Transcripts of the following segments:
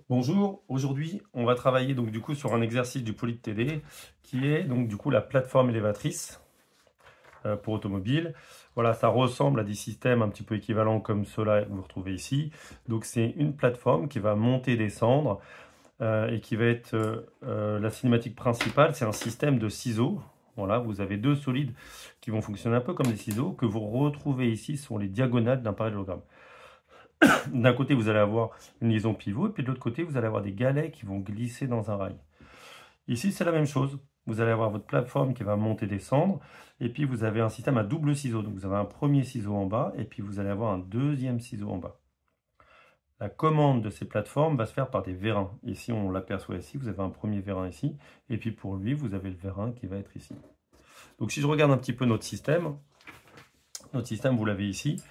Bonjour, aujourd'hui on va travailler donc du coup sur un exercice du PolitTD qui est donc du coup la plateforme élévatrice pour automobile. Voilà, ça ressemble à des systèmes un petit peu équivalents comme ceux-là que vous retrouvez ici. Donc c'est une plateforme qui va monter, descendre et qui va être la cinématique principale. C'est un système de ciseaux. Voilà, vous avez deux solides qui vont fonctionner un peu comme des ciseaux que vous retrouvez ici sur les diagonales d'un parallélogramme. D'un côté, vous allez avoir une liaison pivot, et puis de l'autre côté, vous allez avoir des galets qui vont glisser dans un rail. Ici, c'est la même chose. Vous allez avoir votre plateforme qui va monter, descendre, et puis vous avez un système à double ciseau. Donc vous avez un premier ciseau en bas, et puis vous allez avoir un deuxième ciseau en bas. La commande de ces plateformes va se faire par des vérins. Ici, on l'aperçoit ici, vous avez un premier vérin ici, et puis pour lui, vous avez le vérin qui va être ici. Donc si je regarde un petit peu notre système, vous l'avez ici.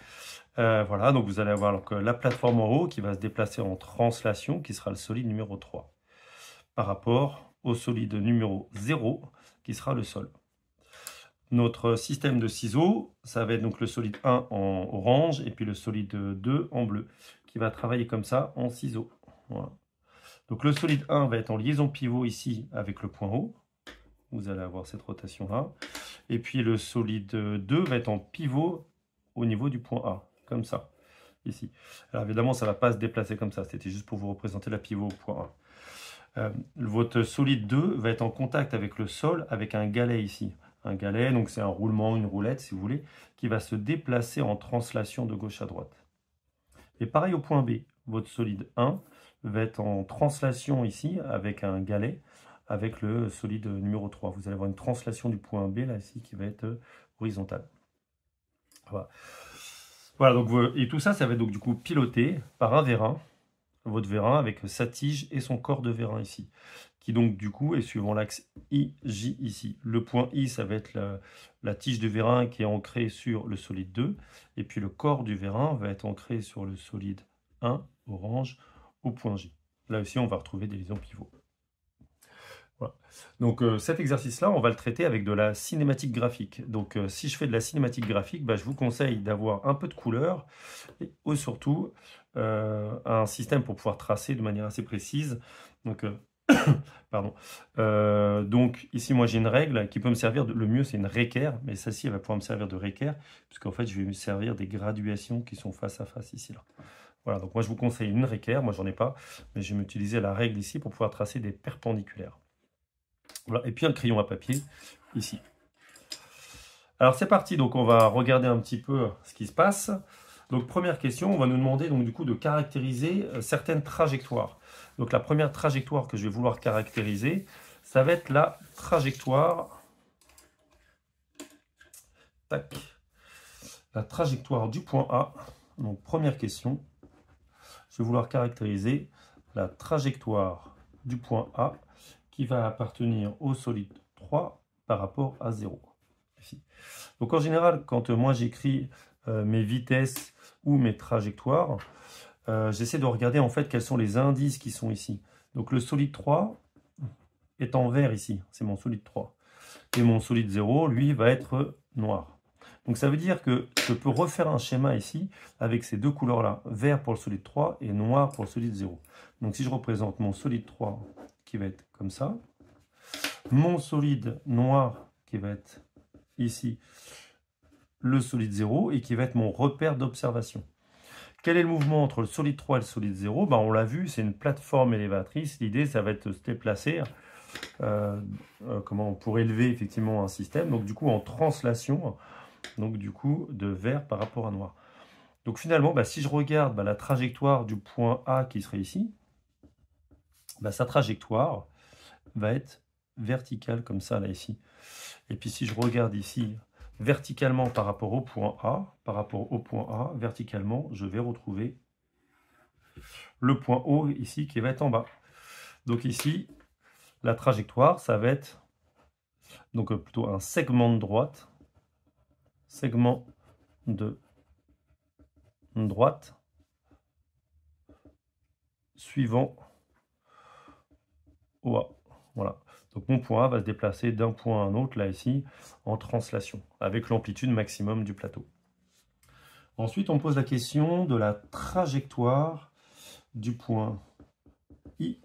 Voilà, donc vous allez avoir donc, la plateforme en haut qui va se déplacer en translation, qui sera le solide numéro 3, par rapport au solide numéro 0, qui sera le sol. Notre système de ciseaux, ça va être donc le solide 1 en orange, et puis le solide 2 en bleu, qui va travailler comme ça en ciseaux. Voilà. Donc le solide 1 va être en liaison pivot ici avec le point haut. Vous allez avoir cette rotation-là. Et puis le solide 2 va être en pivot au niveau du point A, comme ça, ici. Alors évidemment, ça ne va pas se déplacer comme ça, c'était juste pour vous représenter la pivot au point A. Votre solide 2 va être en contact avec le sol, avec un galet ici. Un galet, donc c'est un roulement, une roulette, si vous voulez, qui va se déplacer en translation de gauche à droite. Et pareil au point B, votre solide 1 va être en translation ici, avec un galet, avec le solide numéro 3. Vous allez avoir une translation du point B, là, ici, qui va être horizontale. Voilà. Voilà, donc, et tout ça, ça va être donc du coup piloté par un vérin, votre vérin avec sa tige et son corps de vérin ici, qui donc du coup est suivant l'axe IJ ici. Le point I, ça va être la tige de vérin qui est ancrée sur le solide 2, et puis le corps du vérin va être ancré sur le solide 1, orange, au point J. Là aussi, on va retrouver des liaisons pivots. Voilà. Donc cet exercice-là, on va le traiter avec de la cinématique graphique. Donc si je fais de la cinématique graphique, je vous conseille d'avoir un peu de couleur et surtout un système pour pouvoir tracer de manière assez précise. Donc, pardon. Donc ici, moi j'ai une règle qui peut me servir, le mieux c'est une réquerre, mais celle-ci elle va pouvoir me servir de réquerre, puisqu'en fait je vais me servir des graduations qui sont face à face ici. Là. Voilà, donc moi je vous conseille une réquerre, moi j'en ai pas, mais je vais utiliser la règle ici pour pouvoir tracer des perpendiculaires. Voilà. Et puis un crayon à papier ici. Alors c'est parti, donc on va regarder un petit peu ce qui se passe. Donc première question, on va nous demander donc du coup de caractériser certaines trajectoires. Donc la première trajectoire que je vais vouloir caractériser, ça va être la trajectoire, tac, la trajectoire du point A. Donc première question, je vais vouloir caractériser la trajectoire du point A qui va appartenir au solide 3 par rapport à 0. Ici. Donc en général, quand moi j'écris mes vitesses ou mes trajectoires, j'essaie de regarder en fait quels sont les indices qui sont ici. Donc le solide 3 est en vert ici, c'est mon solide 3. Et mon solide 0, lui, va être noir. Donc ça veut dire que je peux refaire un schéma ici avec ces deux couleurs-là, vert pour le solide 3 et noir pour le solide 0. Donc si je représente mon solide 3 qui va être comme ça, mon solide noir qui va être ici, le solide 0 et qui va être mon repère d'observation. Quel est le mouvement entre le solide 3 et le solide 0 ? On l'a vu, c'est une plateforme élévatrice. L'idée, ça va être de se déplacer pour élever effectivement un système. Donc du coup, en translation, donc du coup, de vert par rapport à noir. Donc finalement, si je regarde la trajectoire du point A qui serait ici, sa trajectoire va être verticale comme ça, là, ici. Et puis si je regarde ici, verticalement par rapport au point A, verticalement, je vais retrouver le point haut ici qui va être en bas. Donc ici, la trajectoire, ça va être donc plutôt un segment de droite, suivant OA. Voilà. Donc mon point A va se déplacer d'un point à un autre, là ici, en translation, avec l'amplitude maximum du plateau. Ensuite, on pose la question de la trajectoire du point I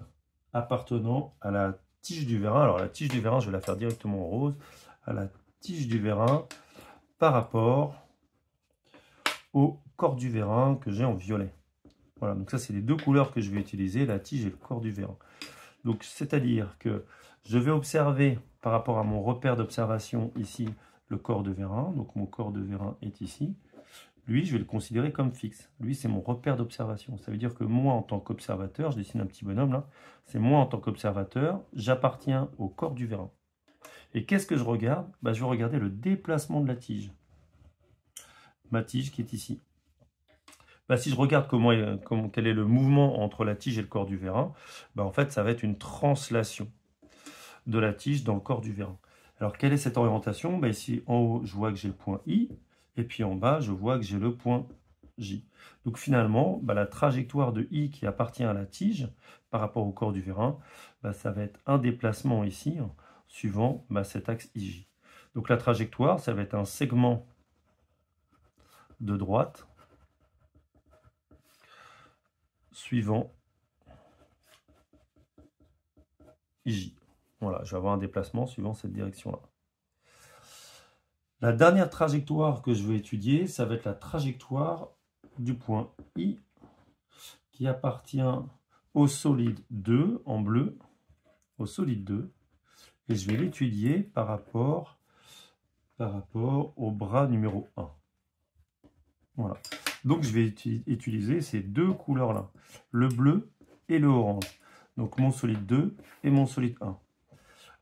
appartenant à la tige du vérin. Alors la tige du vérin, je vais la faire directement en rose. À la tige du vérin par rapport au corps du vérin que j'ai en violet. Voilà, donc ça c'est les deux couleurs que je vais utiliser, la tige et le corps du vérin. Donc c'est-à-dire que je vais observer par rapport à mon repère d'observation ici le corps de vérin. Donc mon corps de vérin est ici. Lui, je vais le considérer comme fixe. Lui, c'est mon repère d'observation. Ça veut dire que moi, en tant qu'observateur, je dessine un petit bonhomme là, c'est moi en tant qu'observateur, j'appartiens au corps du vérin. Et qu'est-ce que je regarde? Je vais regarder le déplacement de la tige. Ma tige qui est ici. Si je regarde quel est le mouvement entre la tige et le corps du vérin, en fait, ça va être une translation de la tige dans le corps du vérin. Alors, quelle est cette orientation? Ici, en haut, je vois que j'ai le point I, et puis en bas, je vois que j'ai le point J. Donc, finalement, la trajectoire de I qui appartient à la tige par rapport au corps du vérin, ça va être un déplacement ici, suivant cet axe IJ. Donc, la trajectoire, ça va être un segment de droite suivant IJ. Voilà, je vais avoir un déplacement suivant cette direction-là. La dernière trajectoire que je vais étudier, ça va être la trajectoire du point I qui appartient au solide 2 en bleu, au solide 2, et je vais l'étudier par rapport au bras numéro 1. Voilà. Donc je vais utiliser ces deux couleurs-là, le bleu et le orange. Donc mon solide 2 et mon solide 1.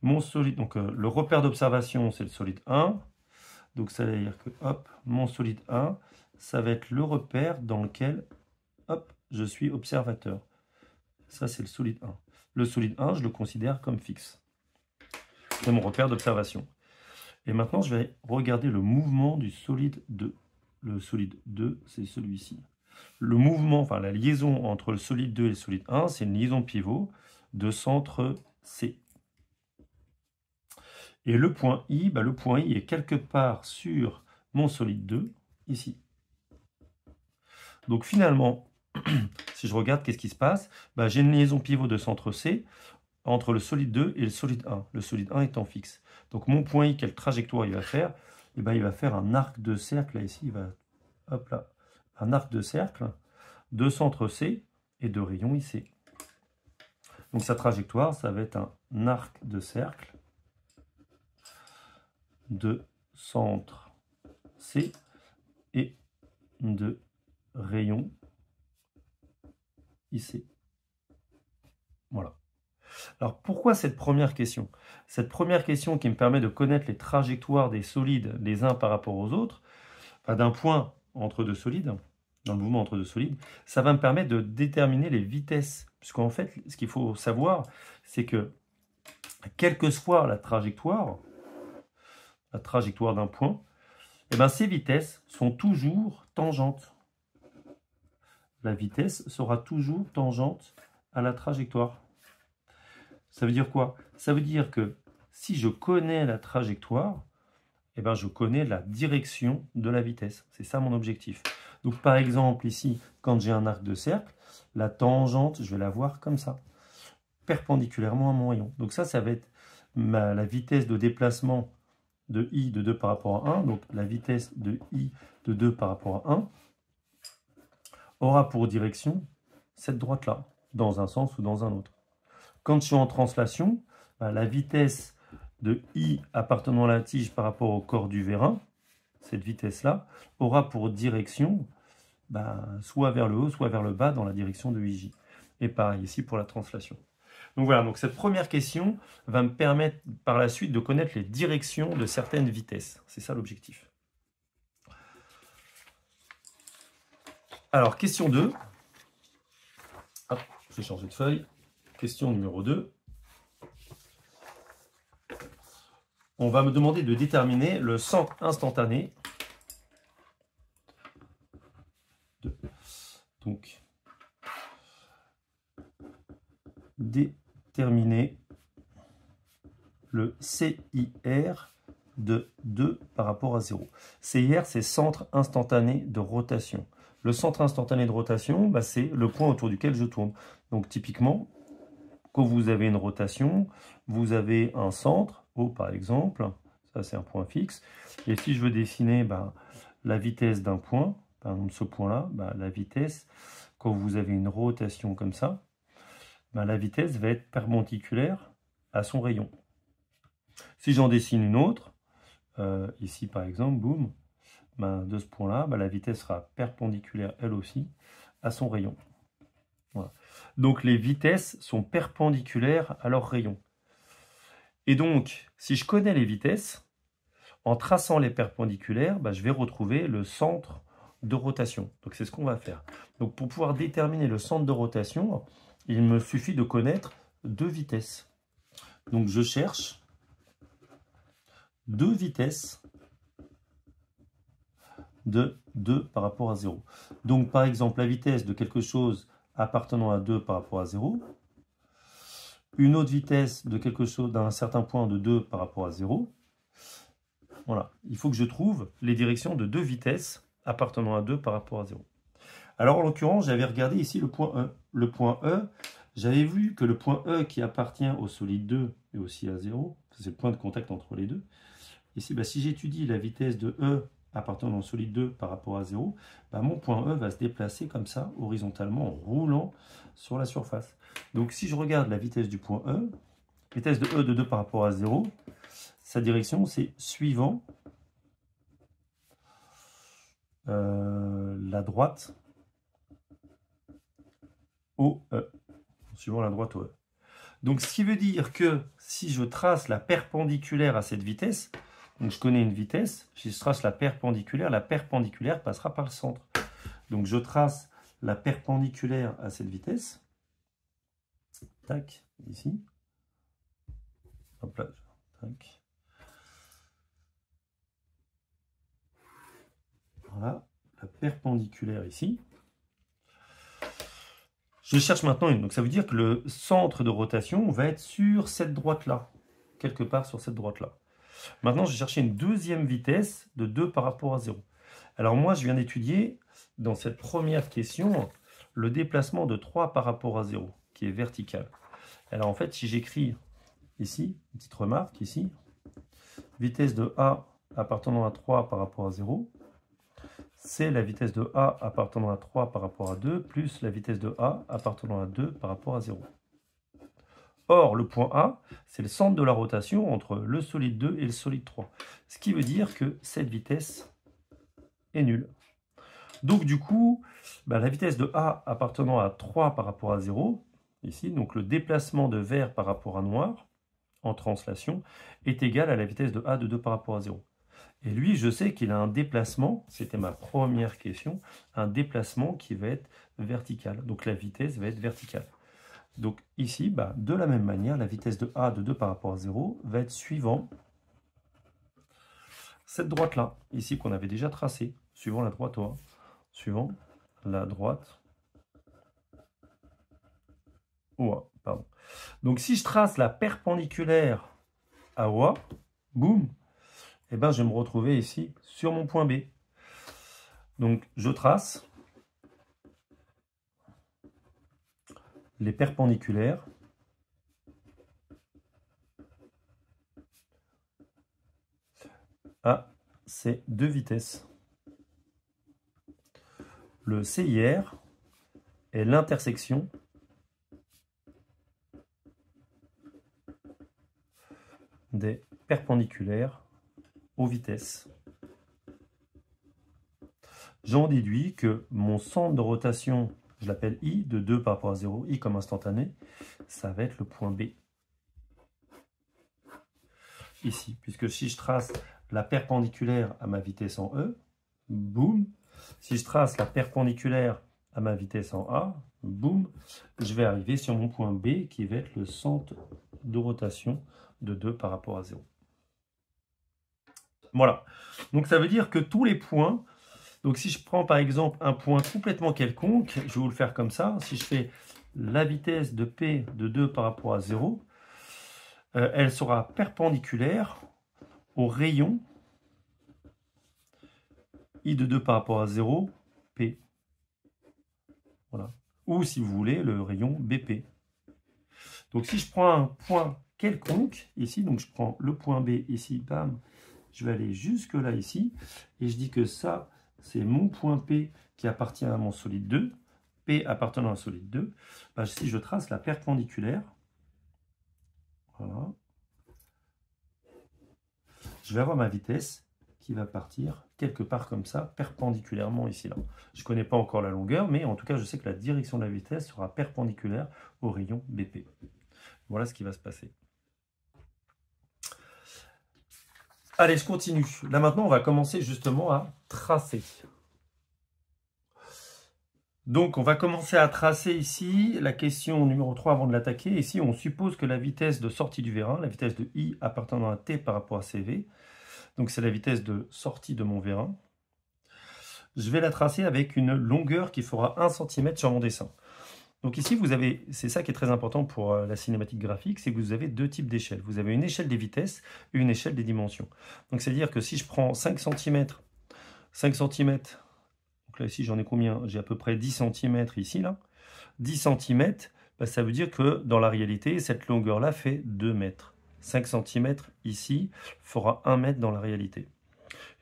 Mon solide, donc le repère d'observation, c'est le solide 1. Donc ça veut dire que hop, mon solide 1, ça va être le repère dans lequel hop, je suis observateur. Ça, c'est le solide 1. Le solide 1, je le considère comme fixe. C'est mon repère d'observation. Et maintenant, je vais regarder le mouvement du solide 2. Le solide 2, c'est celui-ci. Le mouvement, enfin la liaison entre le solide 2 et le solide 1, c'est une liaison pivot de centre C. Et le point I, le point I est quelque part sur mon solide 2, ici. Donc finalement, si je regarde, qu'est-ce qui se passe? J'ai une liaison pivot de centre C entre le solide 2 et le solide 1. Le solide 1 étant fixe. Donc mon point I, quelle trajectoire il va faire? Il va faire un arc de cercle, là, ici, il va, hop là, un arc de cercle de centre C et de rayon IC. Donc sa trajectoire, ça va être un arc de cercle de centre C et de rayon IC. Voilà. Alors pourquoi cette première question? Cette première question qui me permet de connaître les trajectoires des solides les uns par rapport aux autres, d'un point entre deux solides, dans le mouvement entre deux solides, ça va me permettre de déterminer les vitesses. Puisqu'en fait, ce qu'il faut savoir, c'est que quelle que soit la trajectoire d'un point, ces vitesses sont toujours tangentes. La vitesse sera toujours tangente à la trajectoire. Ça veut dire quoi? Ça veut dire que si je connais la trajectoire, je connais la direction de la vitesse. C'est ça mon objectif. Donc par exemple ici, quand j'ai un arc de cercle, la tangente, je vais la voir comme ça, perpendiculairement à mon rayon. Donc ça va être la vitesse de déplacement de I de 2 par rapport à 1. Donc la vitesse de I de 2 par rapport à 1 aura pour direction cette droite-là, dans un sens ou dans un autre. Quand je suis en translation, la vitesse de I appartenant à la tige par rapport au corps du vérin, cette vitesse-là, aura pour direction soit vers le haut, soit vers le bas dans la direction de IJ. Et pareil ici pour la translation. Donc voilà, donc cette première question va me permettre par la suite de connaître les directions de certaines vitesses. C'est ça l'objectif. Alors, question 2. Hop, je vais changer de feuille. Question numéro 2. On va me demander de déterminer le centre instantané. Donc, déterminer le CIR de 2 par rapport à 0. CIR, c'est centre instantané de rotation. Le centre instantané de rotation, c'est le point autour duquel je tourne. Donc typiquement, quand vous avez une rotation, vous avez un centre, O par exemple, ça c'est un point fixe. Et si je veux dessiner la vitesse d'un point, par exemple ce point-là, la vitesse, quand vous avez une rotation comme ça, la vitesse va être perpendiculaire à son rayon. Si j'en dessine une autre, ici par exemple, boum, de ce point-là, la vitesse sera perpendiculaire elle aussi à son rayon. Voilà. Donc les vitesses sont perpendiculaires à leur rayon. Et donc, si je connais les vitesses, en traçant les perpendiculaires, je vais retrouver le centre de rotation. Donc c'est ce qu'on va faire. Donc pour pouvoir déterminer le centre de rotation, il me suffit de connaître deux vitesses. Donc je cherche deux vitesses de 2 par rapport à 0. Donc par exemple, la vitesse de quelque chose appartenant à 2 par rapport à 0, une autre vitesse de quelque chose d'un certain point de 2 par rapport à 0. Voilà, il faut que je trouve les directions de deux vitesses appartenant à 2 par rapport à 0. Alors en l'occurrence, j'avais regardé ici le point E. Le point E, j'avais vu que le point E qui appartient au solide 2 est aussi à 0, c'est le point de contact entre les deux. Ici, si j'étudie la vitesse de E appartenant au solide 2 par rapport à 0, mon point E va se déplacer comme ça, horizontalement, en roulant sur la surface. Donc si je regarde la vitesse du point E, vitesse de E de 2 par rapport à 0, sa direction c'est suivant la droite OE. Suivant la droite OE. Donc ce qui veut dire que si je trace la perpendiculaire à cette vitesse, donc je connais une vitesse, si je trace la perpendiculaire passera par le centre. Donc je trace la perpendiculaire à cette vitesse. Tac, ici. Hop là, tac. Voilà, la perpendiculaire ici. Je cherche maintenant une. Donc ça veut dire que le centre de rotation va être sur cette droite-là. Quelque part sur cette droite-là. Maintenant, je vais chercher une deuxième vitesse de 2 par rapport à 0. Alors moi, je viens d'étudier, dans cette première question, le déplacement de 3 par rapport à 0, qui est vertical. Alors en fait, si j'écris ici, une petite remarque ici, vitesse de A appartenant à 3 par rapport à 0, c'est la vitesse de A appartenant à 3 par rapport à 2, plus la vitesse de A appartenant à 2 par rapport à 0. Or, le point A, c'est le centre de la rotation entre le solide 2 et le solide 3. Ce qui veut dire que cette vitesse est nulle. Donc du coup, la vitesse de A appartenant à 3 par rapport à 0, ici, donc le déplacement de vert par rapport à noir, en translation, est égal à la vitesse de A de 2 par rapport à 0. Et lui, je sais qu'il a un déplacement, c'était ma première question, un déplacement qui va être vertical. Donc la vitesse va être verticale. Donc ici, de la même manière, la vitesse de A de 2 par rapport à 0 va être suivant cette droite-là, ici qu'on avait déjà tracée, suivant la droite OA, suivant la droite OA. Pardon. Donc si je trace la perpendiculaire à OA, boum, je vais me retrouver ici sur mon point B. Donc je trace les perpendiculaires à ces deux vitesses. Le CIR est l'intersection des perpendiculaires aux vitesses. J'en déduis que mon centre de rotation, je l'appelle I, de 2 par rapport à 0, I comme instantané, ça va être le point B. Ici, puisque si je trace la perpendiculaire à ma vitesse en E, boum. Si je trace la perpendiculaire à ma vitesse en A, boum, je vais arriver sur mon point B qui va être le centre de rotation de 2 par rapport à 0. Voilà. Donc ça veut dire que tous les points, donc si je prends par exemple un point complètement quelconque, je vais vous le faire comme ça, si je fais la vitesse de P de 2 par rapport à 0, elle sera perpendiculaire au rayon I de 2 par rapport à 0, P. Voilà. Ou si vous voulez, le rayon BP. Donc si je prends un point quelconque ici, donc je prends le point B ici, bam, je vais aller jusque là ici, et je dis que ça, c'est mon point P qui appartient à mon solide 2, P appartenant à un solide 2, ben, si je trace la perpendiculaire, voilà, je vais avoir ma vitesse qui va partir quelque part comme ça, perpendiculairement ici là. Je ne connais pas encore la longueur, mais en tout cas, je sais que la direction de la vitesse sera perpendiculaire au rayon BP. Voilà ce qui va se passer. Allez, je continue. Là maintenant, on va commencer justement à tracer. Donc, on va commencer à tracer ici la question numéro 3 avant de l'attaquer. Ici, on suppose que la vitesse de sortie du vérin, la vitesse de I appartenant à T par rapport à CV, donc c'est la vitesse de sortie de mon vérin, je vais la tracer avec une longueur qui fera 1 cm sur mon dessin. Donc ici, vous avez, c'est ça qui est très important pour la cinématique graphique, c'est que vous avez deux types d'échelles. Vous avez une échelle des vitesses et une échelle des dimensions. Donc c'est-à-dire que si je prends 5 cm, donc là ici j'en ai combien? J'ai à peu près 10 cm ici, là. 10 cm, bah, ça veut dire que dans la réalité, cette longueur-là fait 2 mètres. 5 cm ici fera 1 mètre dans la réalité.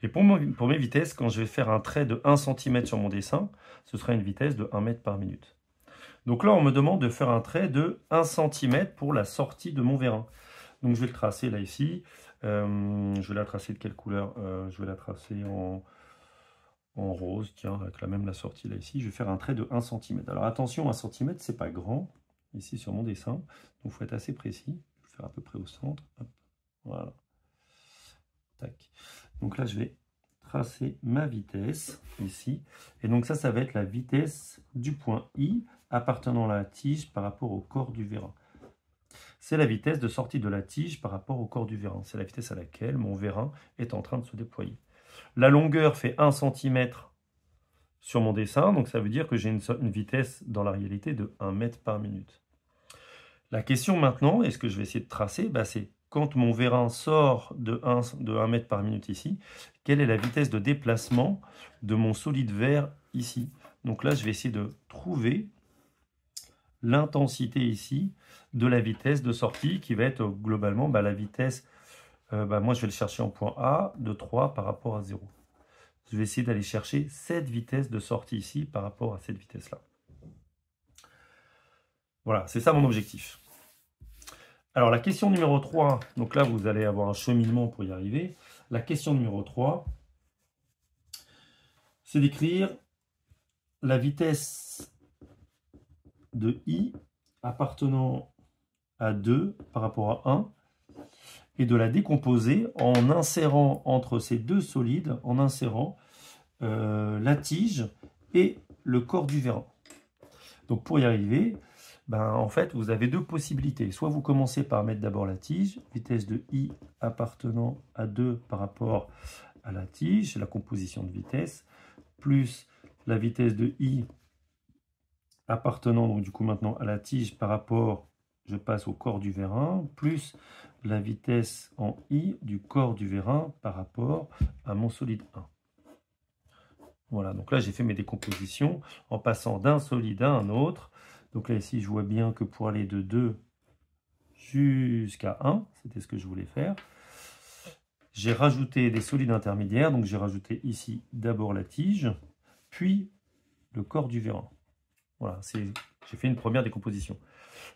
Et pour mes vitesses, quand je vais faire un trait de 1 cm sur mon dessin, ce sera une vitesse de 1 mètre par minute. Donc là, on me demande de faire un trait de 1 cm pour la sortie de mon vérin. Donc je vais le tracer là ici. Je vais la tracer de quelle couleur? Je vais la tracer en rose, tiens, avec la sortie là ici. Je vais faire un trait de 1 cm. Alors attention, 1 cm, c'est pas grand, ici sur mon dessin. Donc il faut être assez précis. Je vais faire à peu près au centre. Hop, voilà. Tac. Donc là, je vais tracer ma vitesse ici. Et donc ça va être la vitesse du point I appartenant à la tige par rapport au corps du vérin. C'est la vitesse de sortie de la tige par rapport au corps du vérin. C'est la vitesse à laquelle mon vérin est en train de se déployer. La longueur fait 1 cm sur mon dessin, donc ça veut dire que j'ai une vitesse dans la réalité de 1 mètre par minute. La question maintenant, et ce que je vais essayer de tracer, bah, c'est quand mon vérin sort de 1 mètre par minute ici, quelle est la vitesse de déplacement de mon solide vert ici? Donc là, je vais essayer de trouver l'intensité ici de la vitesse de sortie qui va être globalement la vitesse, moi je vais le chercher en point A de 3 par rapport à 0. Je vais essayer d'aller chercher cette vitesse de sortie ici par rapport à cette vitesse-là. Voilà, c'est ça mon objectif. Alors la question numéro 3, donc là vous allez avoir un cheminement pour y arriver. La question numéro 3, c'est d'écrire la vitesse de I appartenant à 2 par rapport à 1 et de la décomposer en insérant entre ces deux solides, en insérant la tige et le corps du vérin. Donc pour y arriver, en fait vous avez deux possibilités. Soit vous commencez par mettre d'abord la tige, vitesse de I appartenant à 2 par rapport à la tige, c'est la composition de vitesse, plus la vitesse de I appartenant donc du coup maintenant à la tige par rapport, je passe au corps du vérin, plus la vitesse en I du corps du vérin par rapport à mon solide 1. Voilà, donc là j'ai fait mes décompositions en passant d'un solide à un autre. Donc là ici je vois bien que pour aller de 2 jusqu'à 1, c'était ce que je voulais faire. J'ai rajouté des solides intermédiaires, donc j'ai rajouté ici d'abord la tige, puis le corps du vérin. Voilà, j'ai fait une première décomposition.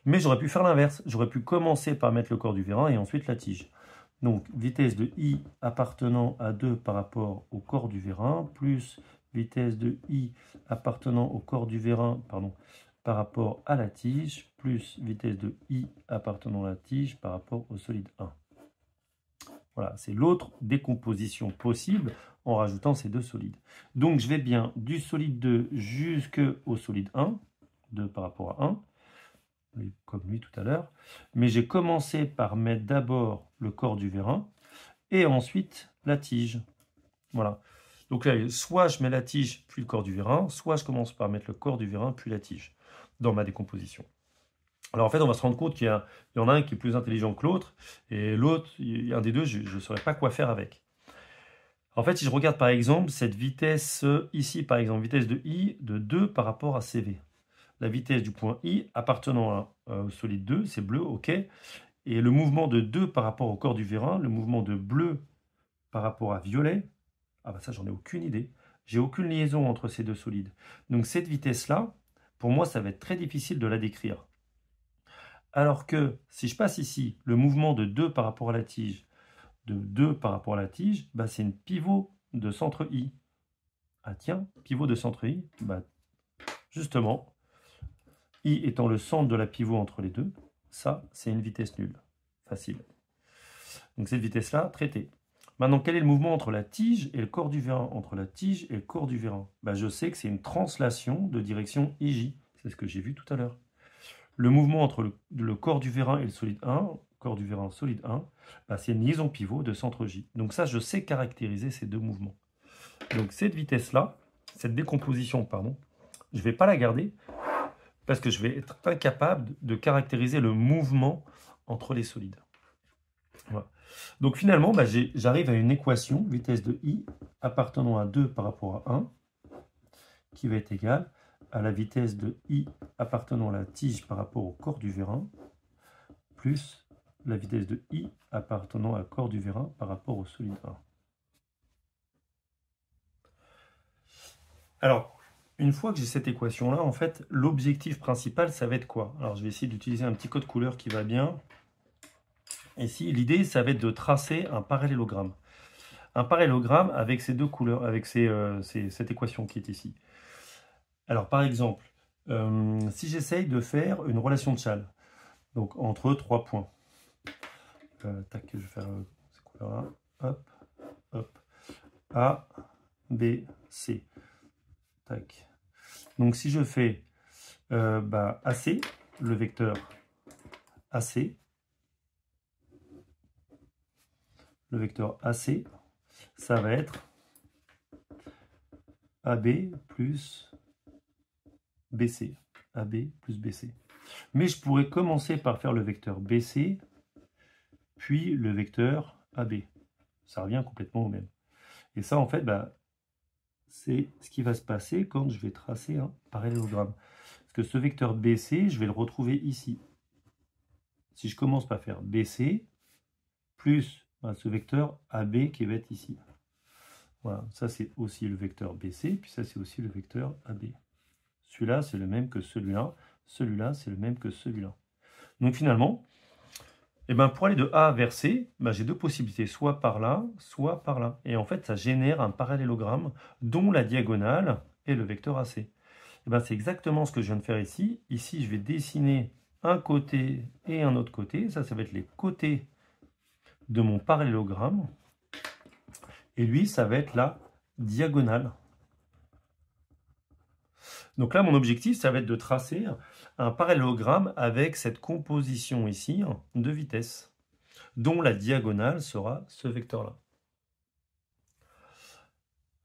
Mais j'aurais pu faire l'inverse. J'aurais pu commencer par mettre le corps du vérin et ensuite la tige. Donc, vitesse de I appartenant à 2 par rapport au corps du vérin, plus vitesse de I appartenant au corps du vérin, par rapport à la tige, plus vitesse de I appartenant à la tige par rapport au solide 1. Voilà, c'est l'autre décomposition possible en rajoutant ces deux solides. Donc, je vais bien du solide 2 jusqu'au solide 1, 2 par rapport à 1, comme lui tout à l'heure. Mais j'ai commencé par mettre d'abord le corps du vérin et ensuite la tige. Voilà. Donc là, soit je mets la tige puis le corps du vérin, soit je commence par mettre le corps du vérin puis la tige dans ma décomposition. Alors en fait, on va se rendre compte qu'il y en a un qui est plus intelligent que l'autre, et l'autre, un des deux, je ne saurais pas quoi faire avec. En fait, si je regarde par exemple cette vitesse ici, par exemple, vitesse de I de 2 par rapport à CV. La vitesse du point I appartenant au solide 2, c'est bleu, ok. Et le mouvement de 2 par rapport au corps du vérin, le mouvement de bleu par rapport à violet, ah bah ça j'en ai aucune idée. J'ai aucune liaison entre ces deux solides. Donc cette vitesse-là, pour moi, ça va être très difficile de la décrire. Alors que si je passe ici le mouvement de 2 par rapport à la tige, de 2 par rapport à la tige, bah c'est une pivot de centre I. Ah tiens, pivot de centre I, bah justement, I étant le centre de la pivot entre les deux, ça c'est une vitesse nulle. Facile. Donc cette vitesse-là, traitée. Maintenant, quel est le mouvement entre la tige et le corps du vérin? Entre la tige et le corps du vérin, bah, je sais que c'est une translation de direction IJ. C'est ce que j'ai vu tout à l'heure. Le mouvement entre le corps du vérin et le solide 1, corps du vérin solide 1, bah, c'est une liaison pivot de centre J. Donc ça, je sais caractériser ces deux mouvements. Donc cette vitesse-là, cette décomposition, pardon, je ne vais pas la garder parce que je vais être incapable de caractériser le mouvement entre les solides. Voilà. Donc finalement, bah, j'arrive à une équation, vitesse de I, appartenant à 2 par rapport à 1, qui va être égale à la vitesse de I appartenant à la tige par rapport au corps du vérin, plus la vitesse de I appartenant à corps du vérin par rapport au solide 1. Alors, une fois que j'ai cette équation-là, en fait, l'objectif principal, ça va être quoi? Alors, je vais essayer d'utiliser un petit code couleur qui va bien. Ici, l'idée, ça va être de tracer un parallélogramme. Un parallélogramme avec ces deux couleurs, avec cette équation qui est ici. Alors, par exemple, si j'essaye de faire une relation de Chasles, donc entre 3 points. Tac, je vais faire ces couleurs-là. Hop, hop. A, B, C. Tac. Donc, si je fais AC, le vecteur AC, le vecteur AC, ça va être AB plus BC. AB plus BC. Mais je pourrais commencer par faire le vecteur BC, puis le vecteur AB. Ça revient complètement au même. Et ça, en fait, c'est ce qui va se passer quand je vais tracer un parallélogramme. Parce que ce vecteur BC, je vais le retrouver ici. Si je commence par faire BC, plus ce vecteur AB qui va être ici. Voilà, ça c'est aussi le vecteur BC, puis ça c'est aussi le vecteur AB. Celui-là, c'est le même que celui-là. Celui-là, c'est le même que celui-là. Donc finalement, pour aller de A vers C, j'ai deux possibilités, soit par là, soit par là. Et en fait, ça génère un parallélogramme dont la diagonale est le vecteur AC. C'est exactement ce que je viens de faire ici. Ici, je vais dessiner un côté et un autre côté. Ça va être les côtés de mon parallélogramme. Et lui, ça va être la diagonale. Donc là, mon objectif, ça va être de tracer un parallélogramme avec cette composition ici de vitesse, dont la diagonale sera ce vecteur-là.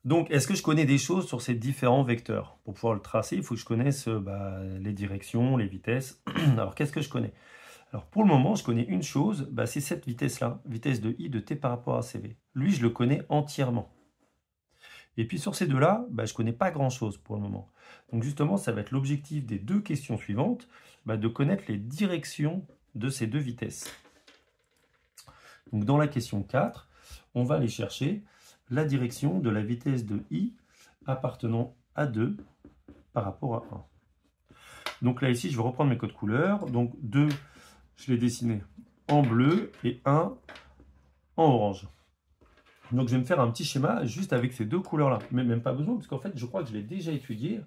Donc, est-ce que je connais des choses sur ces différents vecteurs? Pour pouvoir le tracer, il faut que je connaisse les directions, les vitesses. Alors, qu'est-ce que je connais? Alors, pour le moment, je connais une chose, c'est cette vitesse-là, vitesse de I de T par rapport à CV. Lui, je le connais entièrement. Et puis sur ces deux-là, je ne connais pas grand-chose pour le moment. Donc justement, ça va être l'objectif des deux questions suivantes, de connaître les directions de ces deux vitesses. Donc dans la question 4, on va aller chercher la direction de la vitesse de I appartenant à 2 par rapport à 1. Donc là, ici, je vais reprendre mes codes couleurs. Donc 2, je l'ai dessiné en bleu et 1 en orange. Donc, je vais me faire un petit schéma juste avec ces deux couleurs-là. Mais même pas besoin, parce qu'en fait, je crois que je l'ai déjà étudié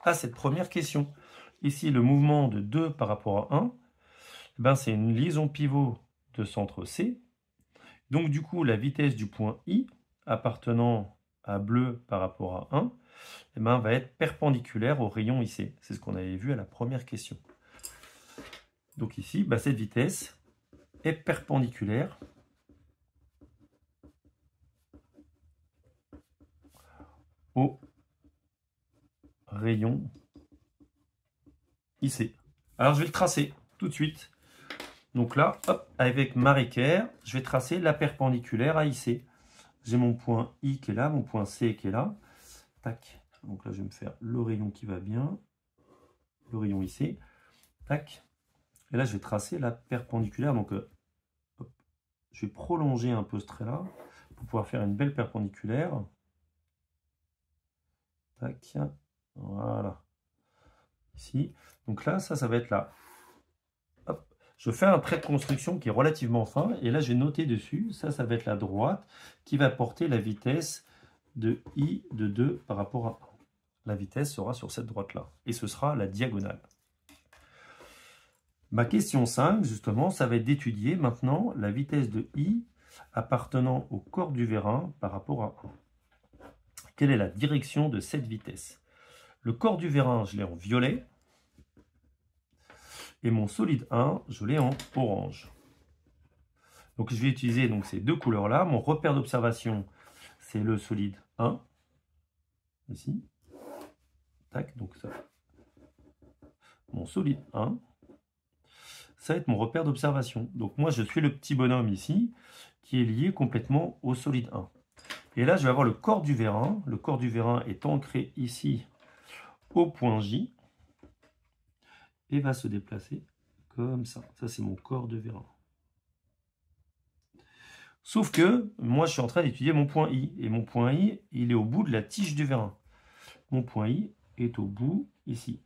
à cette première question. Ici, le mouvement de 2 par rapport à 1, c'est une liaison pivot de centre C. Donc, du coup, la vitesse du point I, appartenant à bleu par rapport à 1, va être perpendiculaire au rayon IC. C'est ce qu'on avait vu à la première question. Donc ici, cette vitesse est perpendiculaire au rayon IC. Alors je vais le tracer tout de suite. Donc là, hop, avec ma équerre, je vais tracer la perpendiculaire à IC. J'ai mon point I qui est là, mon point C qui est là. Tac. Donc là, je vais me faire le rayon qui va bien. Le rayon IC. Tac. Et là, je vais tracer la perpendiculaire. Donc, hop, je vais prolonger un peu ce trait-là pour pouvoir faire une belle perpendiculaire. Tac, voilà. Ici. Donc là, ça va être là. Hop. Je fais un trait de construction qui est relativement fin. Et là, je vais noter dessus. Ça va être la droite qui va porter la vitesse de I de 2 par rapport à 1. La vitesse sera sur cette droite-là. Et ce sera la diagonale. Ma question 5, justement, ça va être d'étudier maintenant la vitesse de I appartenant au corps du vérin par rapport à 1. Quelle est la direction de cette vitesse? Le corps du vérin, je l'ai en violet. Et mon solide 1, je l'ai en orange. Donc je vais utiliser donc, ces deux couleurs-là. Mon repère d'observation, c'est le solide 1. Ici. Tac, donc ça. Mon solide 1. Ça va être mon repère d'observation. Donc moi, je suis le petit bonhomme ici, qui est lié complètement au solide 1. Et là, je vais avoir le corps du vérin. Le corps du vérin est ancré ici au point J et va se déplacer comme ça. Ça, c'est mon corps de vérin. Sauf que moi, je suis en train d'étudier mon point I. Et mon point I, il est au bout de la tige du vérin. Mon point I est au bout ici.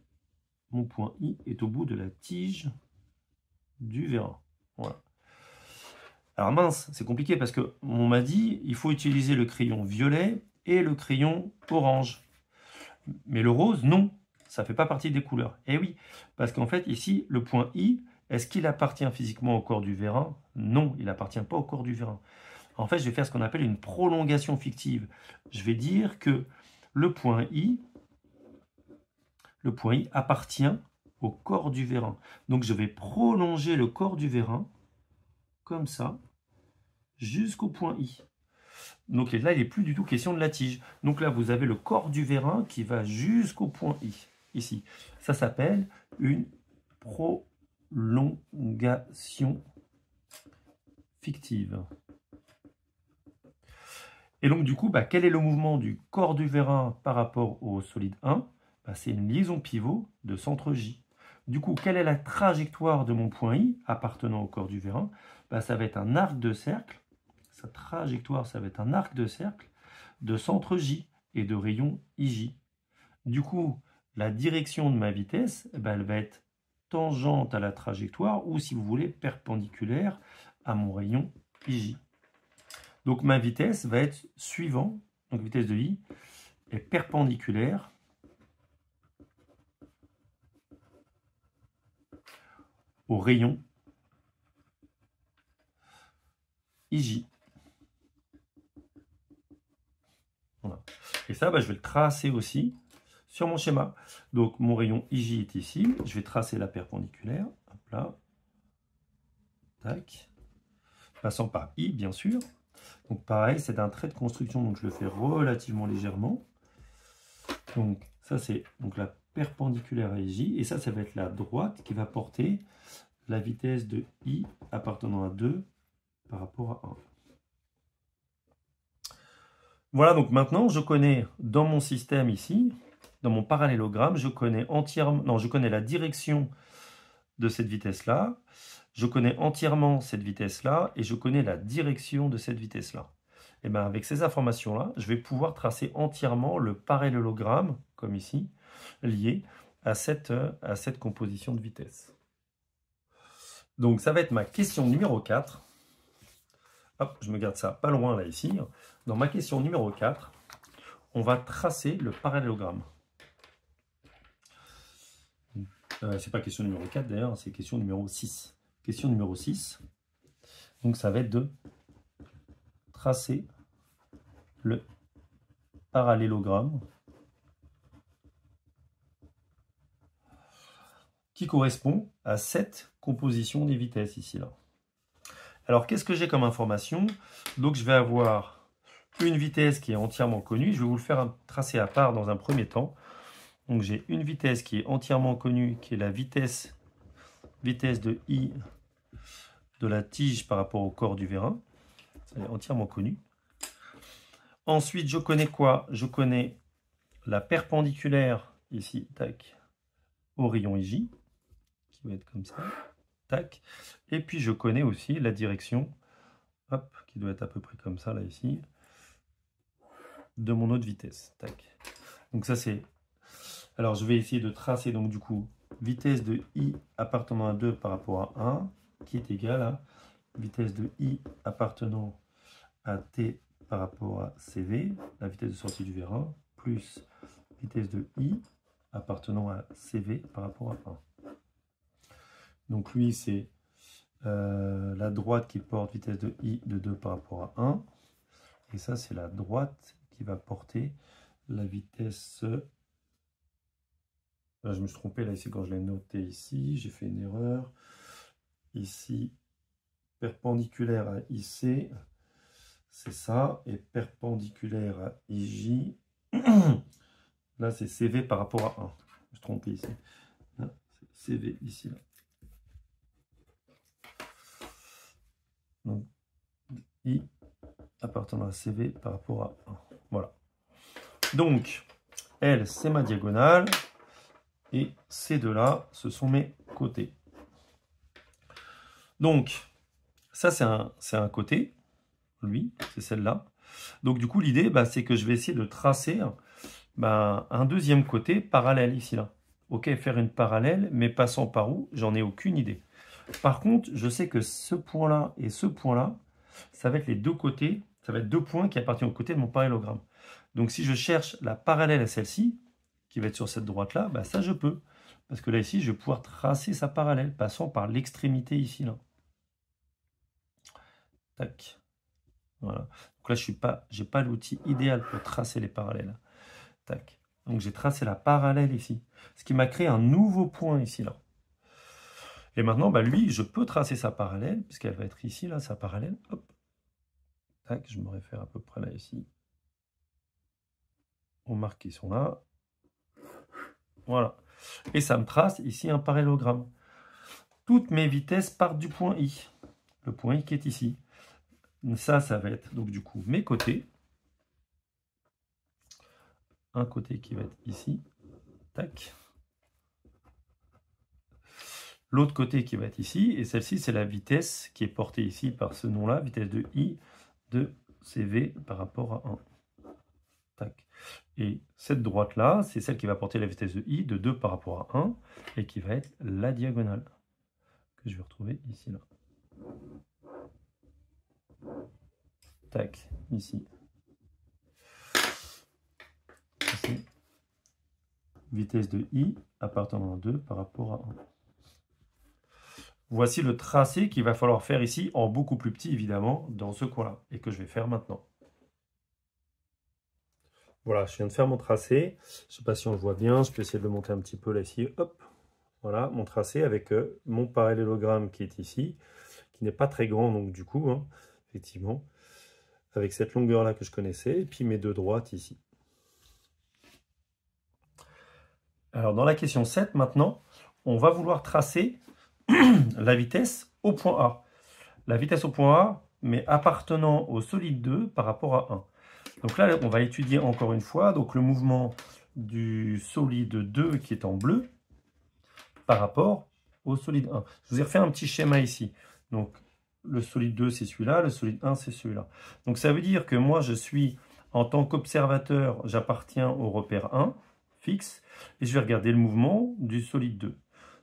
Mon point I est au bout de la tige du vérin. Voilà. Alors mince, c'est compliqué parce qu'on m'a dit il faut utiliser le crayon violet et le crayon orange. Mais le rose, non, ça ne fait pas partie des couleurs. Et oui, parce qu'en fait ici, le point I, est-ce qu'il appartient physiquement au corps du vérin? Non, il n'appartient pas au corps du vérin. En fait, je vais faire ce qu'on appelle une prolongation fictive. Je vais dire que le point I appartient au corps du vérin. Donc je vais prolonger le corps du vérin, comme ça, jusqu'au point I. Donc là, il n'est plus du tout question de la tige. Donc là, vous avez le corps du vérin qui va jusqu'au point I, ici. Ça s'appelle une prolongation fictive. Et donc du coup, quel est le mouvement du corps du vérin par rapport au solide 1? C'est une liaison pivot de centre J. Du coup, quelle est la trajectoire de mon point I appartenant au corps du vérin? Ça va être un arc de cercle. Sa trajectoire, ça va être un arc de cercle de centre J et de rayon IJ. Du coup, la direction de ma vitesse, elle va être tangente à la trajectoire ou, si vous voulez, perpendiculaire à mon rayon IJ. Donc ma vitesse va être suivante, donc vitesse de I est perpendiculaire au rayon IJ. Voilà. Et ça, je vais le tracer aussi sur mon schéma. Donc mon rayon IJ est ici. Je vais tracer la perpendiculaire. Hop là. Tac. Passant par I, bien sûr. Donc pareil, c'est un trait de construction, donc je le fais relativement légèrement. Donc ça, c'est la perpendiculaire à IJ. Et ça va être la droite qui va porter la vitesse de I appartenant à 2 par rapport à 1. Voilà, donc maintenant, je connais dans mon système ici, dans mon parallélogramme, je connais la direction de cette vitesse-là, je connais entièrement cette vitesse-là, et je connais la direction de cette vitesse-là. Et bien, avec ces informations-là, je vais pouvoir tracer entièrement le parallélogramme, comme ici, lié à cette composition de vitesse. Donc, ça va être ma question numéro 4. Hop, je me garde ça pas loin, là, ici. Dans ma question numéro 4, on va tracer le parallélogramme. C'est pas question numéro 4, d'ailleurs, c'est question numéro 6. Question numéro 6. Donc, ça va être de tracer le parallélogramme qui correspond à cette composition des vitesses ici là. Alors qu'est-ce que j'ai comme information? Donc je vais avoir une vitesse qui est entièrement connue. Je vais vous le faire tracer à part dans un premier temps. Donc j'ai une vitesse qui est entièrement connue, qui est la vitesse de I de la tige par rapport au corps du vérin. Ça est entièrement connu. Ensuite, je connais quoi? Je connais la perpendiculaire, ici, tac, au rayon IJ, qui va être comme ça. tac. Et puis je connais aussi la direction, hop, qui doit être à peu près comme ça, là, ici, de mon autre vitesse, tac. Donc ça c'est... Alors je vais essayer de tracer, donc du coup, vitesse de i appartenant à 2 par rapport à 1, qui est égal à vitesse de i appartenant à t par rapport à CV, la vitesse de sortie du vérin, plus vitesse de i appartenant à CV par rapport à 1. Donc lui, c'est la droite qui porte vitesse de i de 2 par rapport à 1. Et ça, c'est la droite qui va porter la vitesse... Là, je me suis trompé, là, ici, quand je l'ai noté ici, j'ai fait une erreur. Ici, perpendiculaire à IC, c'est ça, et perpendiculaire à IJ, là, c'est CV par rapport à 1. Je me suis trompé ici. Là, c'est CV ici, là. Donc, I appartenant à CV par rapport à 1. Voilà. Donc, L, c'est ma diagonale. Et ces deux-là, ce sont mes côtés. Donc, ça, c'est un côté. Lui, c'est celle-là. Donc, du coup, l'idée, c'est que je vais essayer de tracer un deuxième côté parallèle ici, là. Ok, faire une parallèle, mais passant par où? J'en ai aucune idée. Par contre, je sais que ce point-là et ce point-là, ça va être les deux côtés. Ça va être deux points qui appartiennent aux côtés de mon parallélogramme. Donc, si je cherche la parallèle à celle-ci, qui va être sur cette droite-là, ça je peux. Parce que là, ici, je vais pouvoir tracer sa parallèle, passant par l'extrémité ici, là. Tac. Voilà. Donc là, je n'ai pas l'outil idéal pour tracer les parallèles. Tac. Donc j'ai tracé la parallèle ici. Ce qui m'a créé un nouveau point ici, là. Et maintenant, lui, je peux tracer sa parallèle, puisqu'elle va être ici, là, sa parallèle. Hop. Tac, je me réfère à peu près là, ici. On marque qu'ils sont là. Voilà. Et ça me trace ici un parallélogramme. Toutes mes vitesses partent du point I. Le point I qui est ici. Ça va être donc du coup mes côtés. Un côté qui va être ici. Tac. L'autre côté qui va être ici. Et celle-ci, c'est la vitesse qui est portée ici par ce nom-là. Vitesse de I de CV par rapport à 1. Tac. Et cette droite-là, c'est celle qui va porter la vitesse de I de 2 par rapport à 1 et qui va être la diagonale que je vais retrouver ici, là. Tac, ici. Ici. Vitesse de I appartenant à 2 par rapport à 1. Voici le tracé qu'il va falloir faire ici en beaucoup plus petit, évidemment, dans ce coin-là, et que je vais faire maintenant. Voilà, je viens de faire mon tracé. Je ne sais pas si on le voit bien. Je peux essayer de le monter un petit peu là, ici. Hop. Voilà, mon tracé avec mon parallélogramme qui est ici, qui n'est pas très grand, donc du coup, effectivement, avec cette longueur-là que je connaissais, et puis mes deux droites ici. Alors, dans la question 7, maintenant, on va vouloir tracer la vitesse au point A. La vitesse au point A, mais appartenant au solide 2 par rapport à 1. Donc là, on va étudier encore une fois donc le mouvement du solide 2 qui est en bleu par rapport au solide 1. Je vous ai refait un petit schéma ici. Donc, le solide 2, c'est celui-là. Le solide 1, c'est celui-là. Donc, ça veut dire que moi, je suis, en tant qu'observateur, j'appartiens au repère 1, fixe, et je vais regarder le mouvement du solide 2.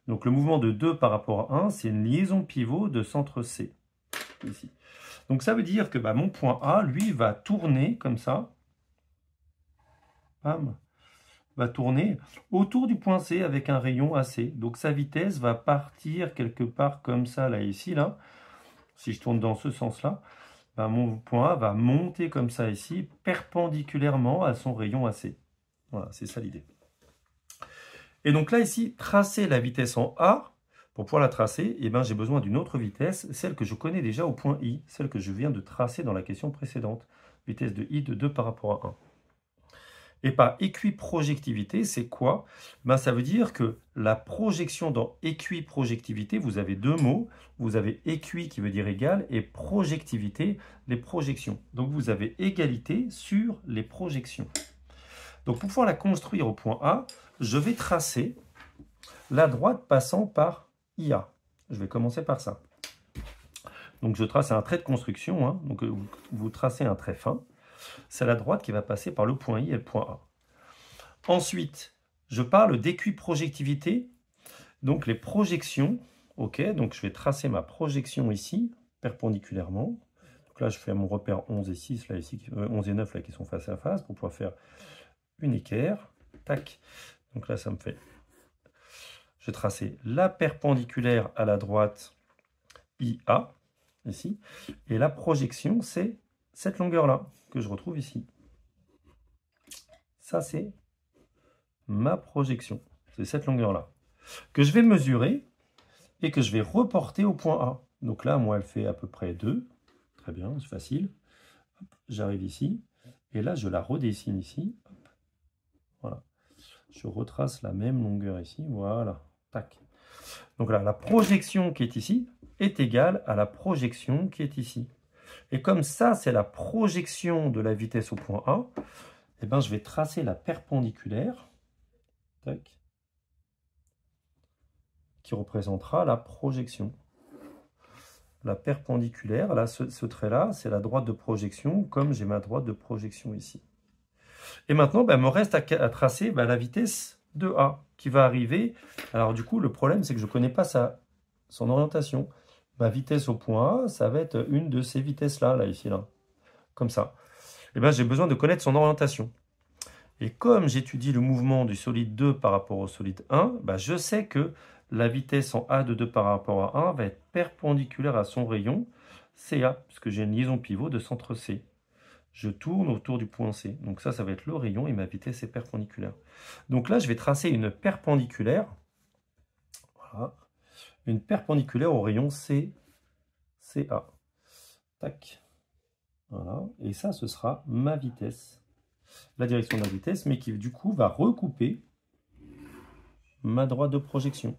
Donc, le mouvement de 2 par rapport à 1, c'est une liaison pivot de centre C, ici. Donc, ça veut dire que mon point A, lui, va tourner comme ça. Bam. Va tourner autour du point C avec un rayon AC. Donc, sa vitesse va partir quelque part comme ça, là, ici, là. Si je tourne dans ce sens-là, mon point A va monter comme ça, ici, perpendiculairement à son rayon AC. Voilà, c'est ça l'idée. Et donc là, ici, tracer la vitesse en A, pour pouvoir la tracer, j'ai besoin d'une autre vitesse, celle que je connais déjà au point I, celle que je viens de tracer dans la question précédente. Vitesse de I de 2 par rapport à 1. Et par équiprojectivité, c'est quoi? Ça veut dire que la projection dans équiprojectivité, vous avez deux mots. Vous avez équi qui veut dire égal et projectivité, les projections. Donc vous avez égalité sur les projections. Donc pour pouvoir la construire au point A, je vais tracer la droite passant par IA. Je vais commencer par ça. Donc je trace un trait de construction, hein. Donc vous tracez un trait fin. C'est la droite qui va passer par le point I et le point A. Ensuite, je parle d'équiprojectivité, donc les projections. Ok, donc je vais tracer ma projection ici, perpendiculairement. Donc là, je fais mon repère 11 et 6, là, ici, 11 et 9, là, qui sont face à face, pour pouvoir faire une équerre. Tac. Donc là, ça me fait... Je vais tracer la perpendiculaire à la droite IA, ici. Et la projection, c'est cette longueur-là, que je retrouve ici. Ça, c'est ma projection. C'est cette longueur-là. Que je vais mesurer et que je vais reporter au point A. Donc là, moi, elle fait à peu près 2. Très bien, c'est facile. J'arrive ici. Et là, je la redessine ici. Hop. Voilà. Je retrace la même longueur ici. Voilà. Tac. Donc là, la projection qui est ici est égale à la projection qui est ici. Et comme ça, c'est la projection de la vitesse au point A, eh ben, je vais tracer la perpendiculaire. Tac. Qui représentera la projection. La perpendiculaire, là, ce trait-là, c'est la droite de projection, comme j'ai ma droite de projection ici. Et maintenant, il me reste à tracer la vitesse de A, qui va arriver. Alors du coup, le problème, c'est que je ne connais pas son orientation. Ma vitesse au point A, ça va être une de ces vitesses-là, ici, là. Comme ça. Et bien, j'ai besoin de connaître son orientation. Et comme j'étudie le mouvement du solide 2 par rapport au solide 1, je sais que la vitesse en A de 2 par rapport à 1 va être perpendiculaire à son rayon CA, puisque j'ai une liaison pivot de centre C. Je tourne autour du point C. Donc ça va être le rayon et ma vitesse est perpendiculaire. Donc là, je vais tracer une perpendiculaire. Voilà. Une perpendiculaire au rayon CA. Tac. Voilà. Et ça, ce sera ma vitesse. La direction de la vitesse, mais qui du coup va recouper ma droite de projection.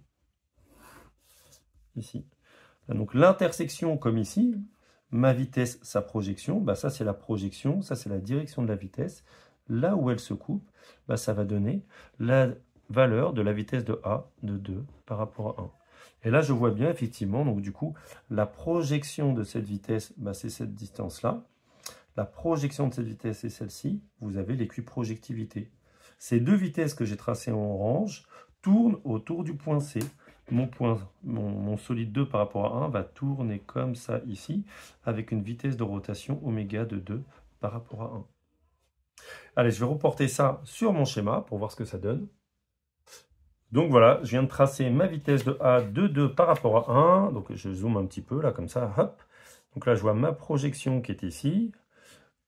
Ici. Donc l'intersection comme ici, ma vitesse, sa projection, ça c'est la projection, ça c'est la direction de la vitesse. Là où elle se coupe, ça va donner la valeur de la vitesse de A de 2 par rapport à 1. Et là je vois bien effectivement, donc du coup, la projection de cette vitesse, c'est cette distance-là. La projection de cette vitesse est celle-ci, vous avez l'équiprojectivité. Ces deux vitesses que j'ai tracées en orange tournent autour du point C. Mon solide 2 par rapport à 1 va tourner comme ça ici, avec une vitesse de rotation oméga de 2 par rapport à 1. Allez, je vais reporter ça sur mon schéma pour voir ce que ça donne. Donc voilà, je viens de tracer ma vitesse de A de 2 par rapport à 1. Donc je zoome un petit peu là, comme ça, hop. Donc là, je vois ma projection qui est ici,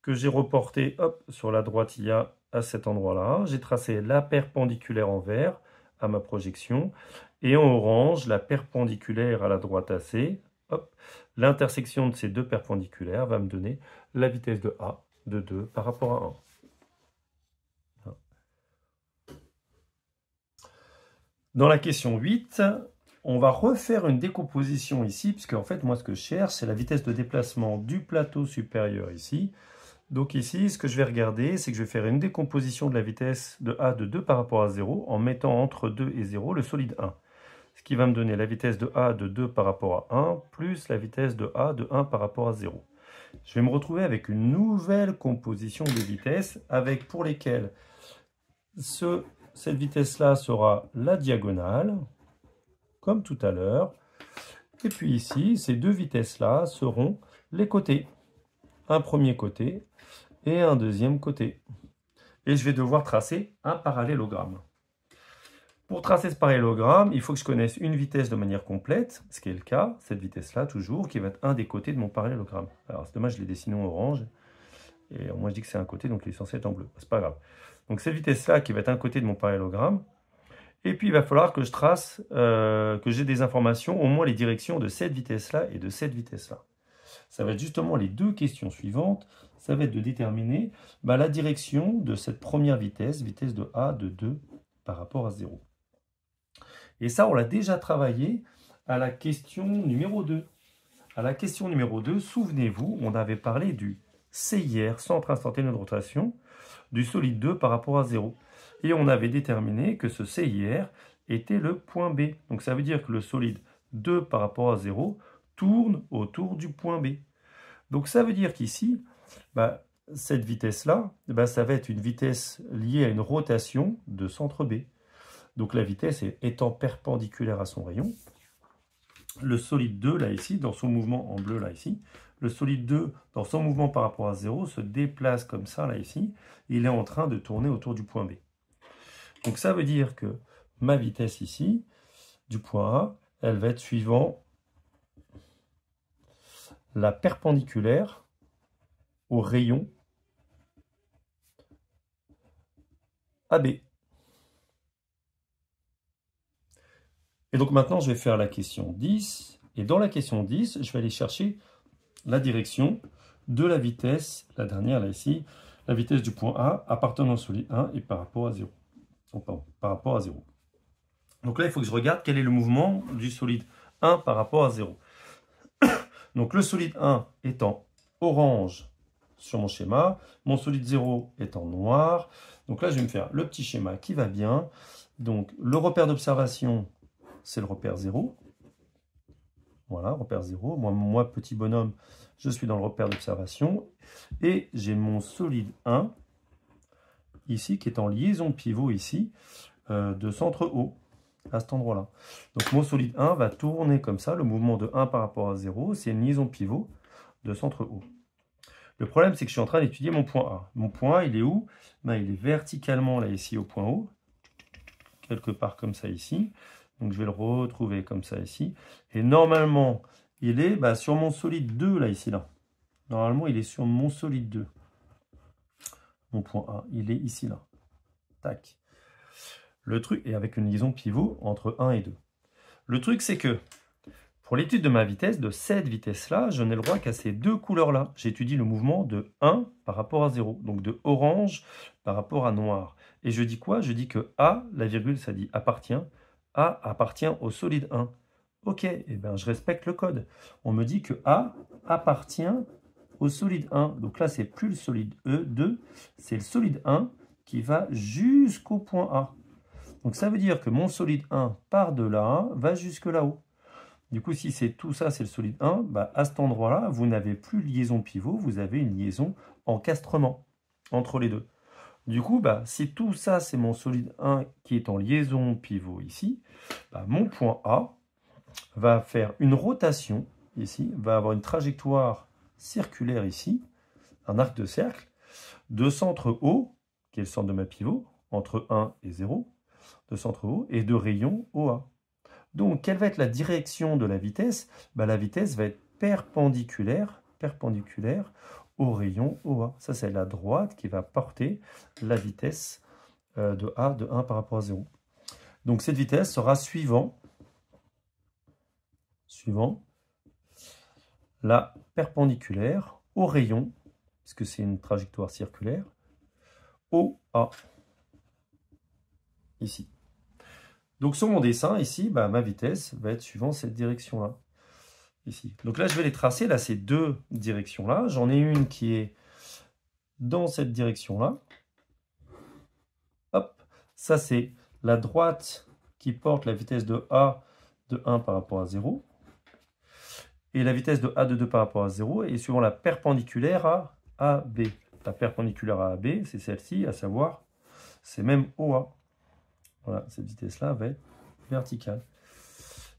que j'ai reportée sur la droite IA à cet endroit-là. J'ai tracé la perpendiculaire en vert à ma projection. Et en orange, la perpendiculaire à la droite AC. L'intersection de ces deux perpendiculaires va me donner la vitesse de A de 2 par rapport à 1. Dans la question 8, on va refaire une décomposition ici, puisque en fait, moi, ce que je cherche, c'est la vitesse de déplacement du plateau supérieur ici. Donc ici, ce que je vais regarder, c'est que je vais faire une décomposition de la vitesse de A de 2 par rapport à 0, en mettant entre 2 et 0 le solide 1. Ce qui va me donner la vitesse de A de 2 par rapport à 1, plus la vitesse de A de 1 par rapport à 0. Je vais me retrouver avec une nouvelle composition de vitesses, avec pour lesquelles cette vitesse-là sera la diagonale, comme tout à l'heure. Et puis ici, ces deux vitesses-là seront les côtés. Un premier côté et un deuxième côté. Et je vais devoir tracer un parallélogramme. Pour tracer ce parallélogramme, il faut que je connaisse une vitesse de manière complète, ce qui est le cas, cette vitesse-là toujours, qui va être un des côtés de mon parallélogramme. Alors c'est dommage, je l'ai dessiné en orange. Et moi je dis que c'est un côté, donc il est censé être en bleu. C'est pas grave. Donc cette vitesse-là qui va être un côté de mon parallélogramme. Et puis il va falloir que je trace, que j'ai des informations, au moins les directions de cette vitesse-là et de cette vitesse-là. Ça va être justement les deux questions suivantes. Ça va être de déterminer la direction de cette première vitesse, vitesse de A de 2 par rapport à 0. Et ça, on l'a déjà travaillé à la question numéro 2. À la question numéro 2, souvenez-vous, on avait parlé du CIR, centre instantané de rotation, du solide 2 par rapport à 0. Et on avait déterminé que ce CIR était le point B. Donc ça veut dire que le solide 2 par rapport à 0, tourne autour du point B. Donc ça veut dire qu'ici, bah, cette vitesse-là, bah, ça va être une vitesse liée à une rotation de centre B. Donc la vitesse étant perpendiculaire à son rayon, le solide 2, là ici, dans son mouvement en bleu, là ici, le solide 2, dans son mouvement par rapport à 0, se déplace comme ça, là ici, il est en train de tourner autour du point B. Donc ça veut dire que ma vitesse ici, du point A, elle va être suivant la perpendiculaire au rayon AB. Et donc maintenant, je vais faire la question 10. Et dans la question 10, je vais aller chercher la direction de la vitesse, la dernière là ici, la vitesse du point A appartenant au solide 1 et par rapport à 0. Oh, pardon, par rapport à 0. Donc là, il faut que je regarde quel est le mouvement du solide 1 par rapport à 0. Donc le solide 1 est en orange sur mon schéma, mon solide 0 est en noir. Donc là, je vais me faire le petit schéma qui va bien. Donc le repère d'observation, c'est le repère 0. Voilà, repère 0. Moi, petit bonhomme, je suis dans le repère d'observation. Et j'ai mon solide 1, ici, qui est en liaison pivot, ici, de centre O, à cet endroit-là. Donc mon solide 1 va tourner comme ça, le mouvement de 1 par rapport à 0, c'est une liaison pivot de centre O. Le problème, c'est que je suis en train d'étudier mon point A. Mon point A, il est où? Ben, il est verticalement, là, ici, au point O, quelque part comme ça, ici. Donc je vais le retrouver comme ça ici. Et normalement, il est sur mon solide 2, là, ici, là. Normalement, il est sur mon solide 2. Mon point A, il est ici, là. Tac. Le truc, et avec une liaison pivot entre 1 et 2. Le truc, c'est que pour l'étude de ma vitesse, de cette vitesse-là, je n'ai le droit qu'à ces deux couleurs-là. J'étudie le mouvement de 1 par rapport à 0. Donc de orange par rapport à noir. Et je dis quoi? Je dis que A, la virgule, ça dit appartient. A appartient au solide 1. Ok, et ben je respecte le code. On me dit que A appartient au solide 1. Donc là, c'est plus le solide E2, c'est le solide 1 qui va jusqu'au point A. Donc ça veut dire que mon solide 1 part de là, va jusque là-haut. Du coup, si c'est tout ça, c'est le solide 1, à cet endroit-là, vous n'avez plus liaison pivot, vous avez une liaison encastrement entre les deux. Du coup, si tout ça, c'est mon solide 1 qui est en liaison pivot ici, mon point A va faire une rotation ici, va avoir une trajectoire circulaire ici, un arc de cercle, de centre O, qui est le centre de ma pivot, entre 1 et 0, de centre O, et de rayon OA. Donc, quelle va être la direction de la vitesse? La vitesse va être perpendiculaire au rayon OA. Ça, c'est la droite qui va porter la vitesse de A de 1 par rapport à 0. Donc, cette vitesse sera suivant la perpendiculaire au rayon, puisque c'est une trajectoire circulaire, OA, ici. Donc sur mon dessin, ici, ma vitesse va être suivant cette direction-là. Ici. Donc là, je vais les tracer, là, ces deux directions-là. J'en ai une qui est dans cette direction-là. Hop, ça c'est la droite qui porte la vitesse de A de 1 par rapport à 0. Et la vitesse de A de 2 par rapport à 0 est suivant la perpendiculaire à AB. La perpendiculaire à AB, c'est celle-ci, à savoir, c'est même OA. Voilà, cette vitesse-là va être verticale.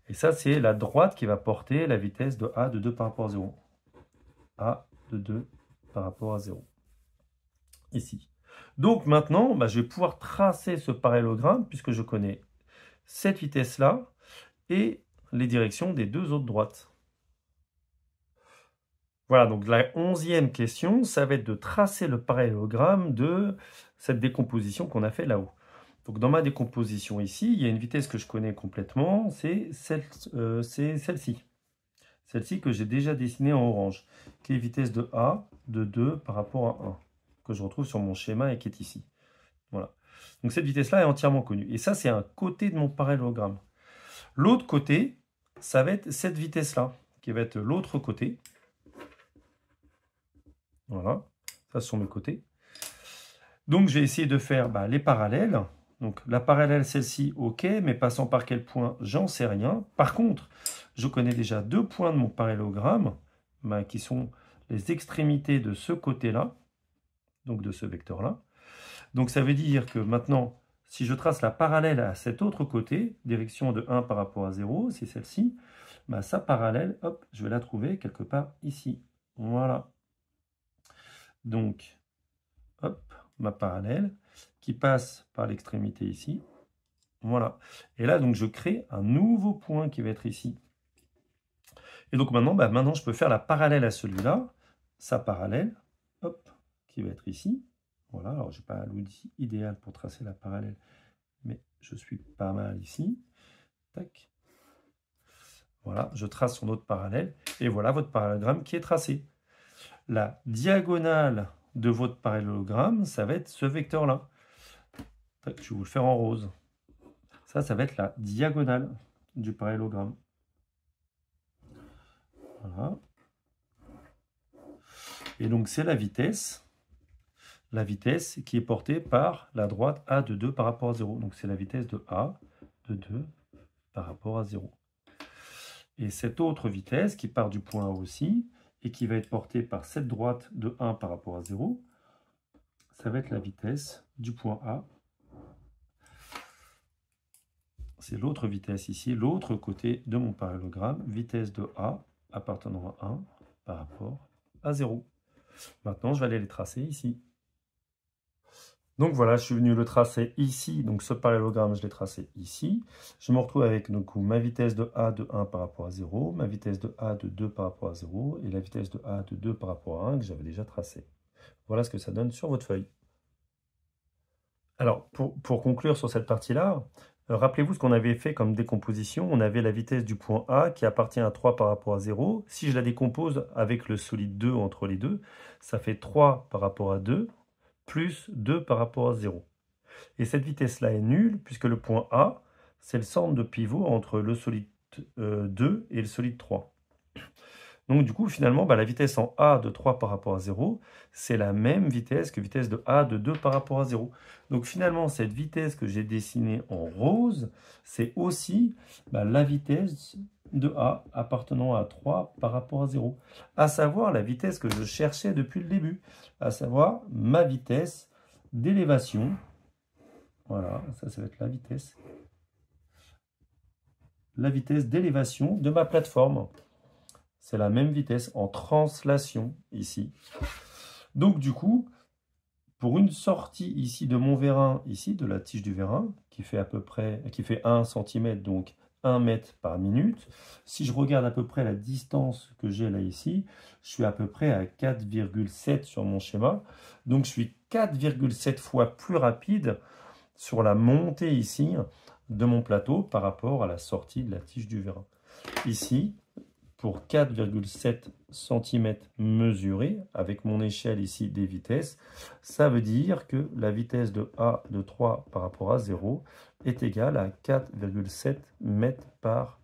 Et ça, c'est la droite qui va porter la vitesse de A de 2 par rapport à 0. A de 2 par rapport à 0. Ici. Donc maintenant, je vais pouvoir tracer ce parallélogramme puisque je connais cette vitesse-là et les directions des deux autres droites. Voilà, donc la 11e question, ça va être de tracer le parallélogramme de cette décomposition qu'on a fait là-haut. Donc dans ma décomposition ici, il y a une vitesse que je connais complètement, c'est celle-ci. Celle-ci que j'ai déjà dessinée en orange, qui est vitesse de A de 2 par rapport à 1, que je retrouve sur mon schéma et qui est ici. Voilà. Donc cette vitesse-là est entièrement connue. Et ça, c'est un côté de mon parallélogramme. L'autre côté, ça va être cette vitesse-là, qui va être l'autre côté. Voilà, ça ce sont mes côtés. Donc je vais essayer de faire les parallèles. Donc la parallèle, celle-ci, ok, mais passant par quel point, j'en sais rien. Par contre, je connais déjà 2 points de mon parallélogramme, qui sont les extrémités de ce côté-là, donc de ce vecteur-là. Donc ça veut dire que maintenant, si je trace la parallèle à cet autre côté, direction de 1 par rapport à 0, c'est celle-ci, sa parallèle, hop, je vais la trouver quelque part ici. Voilà. Donc, hop, ma parallèle qui passe par l'extrémité ici. Voilà. Et là, donc, je crée un nouveau point qui va être ici. Et donc maintenant, je peux faire la parallèle à celui-là, sa parallèle, hop, qui va être ici. Voilà, alors je n'ai pas l'outil idéal pour tracer la parallèle, mais je suis pas mal ici. Tac. Voilà, je trace son autre parallèle, et voilà votre parallélogramme qui est tracé. La diagonale de votre parallélogramme, ça va être ce vecteur-là. Je vais vous le faire en rose. Ça va être la diagonale du parallélogramme. Voilà. Et donc, c'est la vitesse qui est portée par la droite A de 2 par rapport à 0. Donc, c'est la vitesse de A de 2 par rapport à 0. Et cette autre vitesse qui part du point A aussi, et qui va être portée par cette droite de 1 par rapport à 0, ça va être la vitesse du point A. C'est l'autre vitesse ici, l'autre côté de mon parallélogramme, vitesse de A appartenant à 1 par rapport à 0. Maintenant, je vais aller les tracer ici. Donc voilà, je suis venu le tracer ici. Donc ce parallélogramme, je l'ai tracé ici. Je me retrouve avec donc, ma vitesse de A de 1 par rapport à 0, ma vitesse de A de 2 par rapport à 0 et la vitesse de A de 2 par rapport à 1 que j'avais déjà tracé. Voilà ce que ça donne sur votre feuille. Alors, pour conclure sur cette partie-là, rappelez-vous ce qu'on avait fait comme décomposition. On avait la vitesse du point A qui appartient à 3 par rapport à 0. Si je la décompose avec le solide 2 entre les deux, ça fait 3 par rapport à 2 plus 2 par rapport à 0. Et cette vitesse-là est nulle puisque le point A, c'est le centre de pivot entre le solide 2 et le solide 3. Donc du coup, finalement, la vitesse en A de 3 par rapport à 0, c'est la même vitesse que vitesse de A de 2 par rapport à 0. Donc finalement, cette vitesse que j'ai dessinée en rose, c'est aussi la vitesse de A appartenant à 3 par rapport à 0. À savoir la vitesse que je cherchais depuis le début, à savoir ma vitesse d'élévation. Voilà, ça va être la vitesse d'élévation de ma plateforme. C'est la même vitesse en translation ici. Donc du coup, pour une sortie ici de mon vérin, ici de la tige du vérin, qui fait 1 cm, donc 1 mètre par minute, si je regarde à peu près la distance que j'ai là ici, je suis à peu près à 4,7 sur mon schéma. Donc je suis 4,7 fois plus rapide sur la montée ici de mon plateau par rapport à la sortie de la tige du vérin. Ici, pour 4,7 cm mesurés, avec mon échelle ici des vitesses, ça veut dire que la vitesse de A de 3 par rapport à 0 est égale à 4,7 mètres par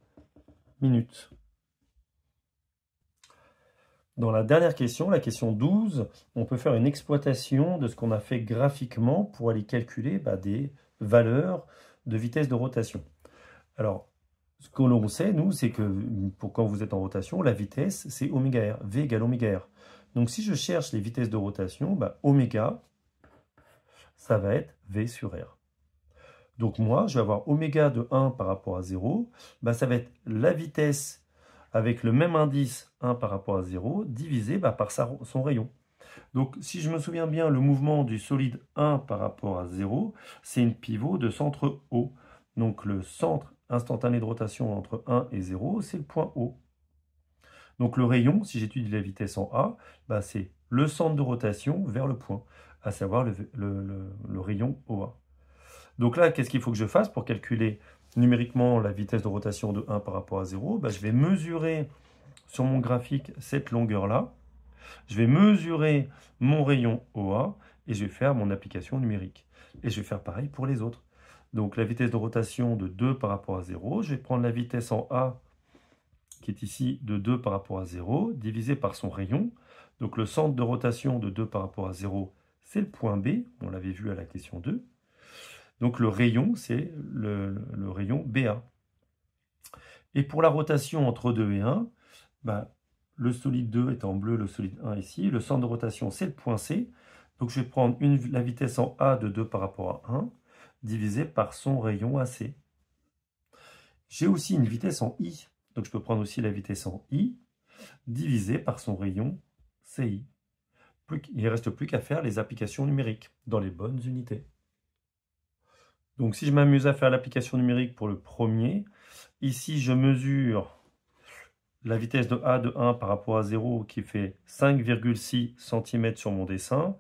minute. Dans la dernière question, la question 12, on peut faire une exploitation de ce qu'on a fait graphiquement pour aller calculer des valeurs de vitesse de rotation. Alors, ce que l'on sait, nous, c'est que quand vous êtes en rotation, la vitesse, c'est oméga r, V égale oméga r. Donc, si je cherche les vitesses de rotation, oméga, ça va être V sur R. Donc, moi, je vais avoir oméga de 1 par rapport à 0, ça va être la vitesse avec le même indice 1 par rapport à 0, divisé par son rayon. Donc, si je me souviens bien, le mouvement du solide 1 par rapport à 0, c'est une pivot de centre O. Donc, le centre instantané de rotation entre 1 et 0, c'est le point O. Donc, le rayon, si j'étudie la vitesse en A, c'est le centre de rotation vers le point, à savoir le rayon OA. Donc là, qu'est-ce qu'il faut que je fasse pour calculer numériquement la vitesse de rotation de 1 par rapport à 0 ? Je vais mesurer sur mon graphique cette longueur-là. Je vais mesurer mon rayon OA et je vais faire mon application numérique. Et je vais faire pareil pour les autres. Donc la vitesse de rotation de 2 par rapport à 0, je vais prendre la vitesse en A qui est ici de 2 par rapport à 0, divisé par son rayon. Donc le centre de rotation de 2 par rapport à 0, c'est le point B, on l'avait vu à la question 2. Donc le rayon, c'est le rayon BA. Et pour la rotation entre 2 et 1, bah, le solide 2 est en bleu, le solide 1 ici. Le centre de rotation, c'est le point C. Donc je vais prendre la vitesse en A de 2 par rapport à 1, divisé par son rayon AC. J'ai aussi une vitesse en I. Donc je peux prendre aussi la vitesse en I, divisé par son rayon CI. Il ne reste plus qu'à faire les applications numériques dans les bonnes unités. Donc si je m'amuse à faire l'application numérique pour le premier, ici je mesure la vitesse de A de 1 par rapport à 0 qui fait 5,6 cm sur mon dessin.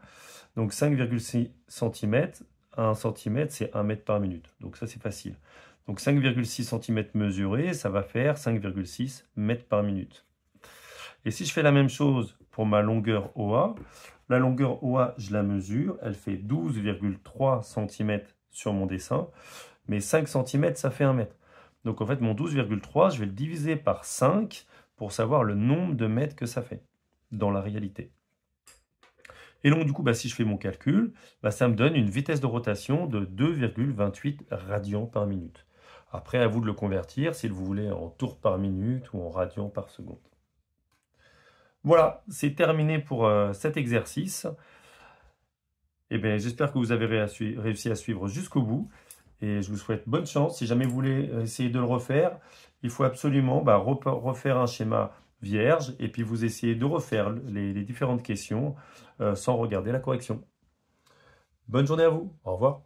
Donc 5,6 cm, 1 cm c'est 1 mètre par minute. Donc ça c'est facile. Donc 5,6 cm mesurés, ça va faire 5,6 mètres par minute. Et si je fais la même chose pour ma longueur OA, la longueur OA, je la mesure, elle fait 12,3 cm sur mon dessin, mais 5 cm, ça fait 1 mètre. Donc en fait, mon 12,3, je vais le diviser par 5 pour savoir le nombre de mètres que ça fait dans la réalité. Et donc du coup, si je fais mon calcul, ça me donne une vitesse de rotation de 2,28 radians par minute. Après, à vous de le convertir, si vous voulez, en tours par minute ou en radians par seconde. Voilà, c'est terminé pour cet exercice. Eh bien, j'espère que vous avez réussi à suivre jusqu'au bout. Et je vous souhaite bonne chance. Si jamais vous voulez essayer de le refaire, il faut absolument refaire un schéma vierge et puis vous essayez de refaire les différentes questions sans regarder la correction. Bonne journée à vous. Au revoir.